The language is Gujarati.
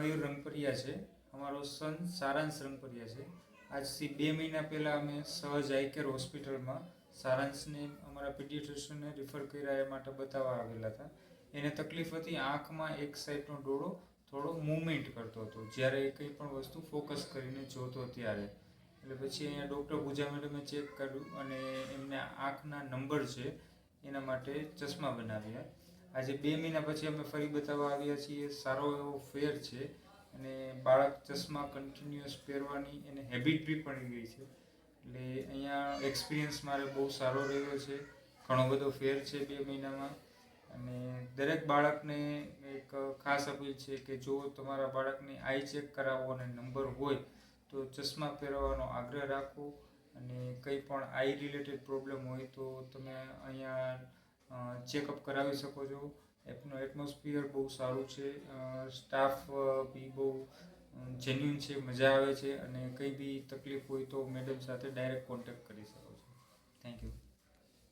મયુર રંગપરિયા છે. અમારો સન સારાંશ રંગપરિયા છે. આજથી 2 મહિના પહેલાં અમે સહજ આઈ કેર હોસ્પિટલમાં સારાંશને અમારા પીડિયાટ્રિશિયનને રિફર કર્યા એ માટે બતાવવા આવેલા હતા. એને તકલીફ હતી આંખમાં એક સાઈડનો ડોળો થોડો મૂવમેન્ટ કરતો હતો જ્યારે એ કંઈ પણ વસ્તુ ફોકસ કરીને જોતો ત્યારે. એટલે પછી અહીંયા ડૉક્ટર પૂજા મેડમે ચેક કર્યું અને એમને આંખના નંબર છે એના માટે ચશ્મા બનાવ્યા. આજે 2 મહિના પછી અમે ફરી બતાવવા આવ્યા છીએ. સારો એવો ફેર છે અને બાળક ચશ્મા કન્ટિન્યુઅસ પહેરવાની એને હેબિટ બી પડી ગઈ છે. એટલે અહીંયા એક્સપિરિયન્સ મારે બહુ સારો રહ્યો છે. ઘણો બધો ફેર છે 2 મહિનામાં. અને દરેક બાળકને એક ખાસ અપીલ છે કે જો તમારા બાળકને આઈ ચેક કરાવવો અને નંબર હોય તો ચશ્મા પહેરવાનો આગ્રહ રાખો. અને કંઈ પણ આઈ રિલેટેડ પ્રોબ્લેમ હોય તો તમે અહીંયા ચેકઅપ કરાવી શકો છો. એપનું એટમોસ્ફિયર બહુ સારું છે. સ્ટાફ બી બહુ જેન્યુઇન છે, મજા આવે છે. અને કંઈ બી તકલીફ હોય તો મેડમ સાથે ડાયરેક્ટ કોન્ટેક્ટ કરી શકો છો. Thank you.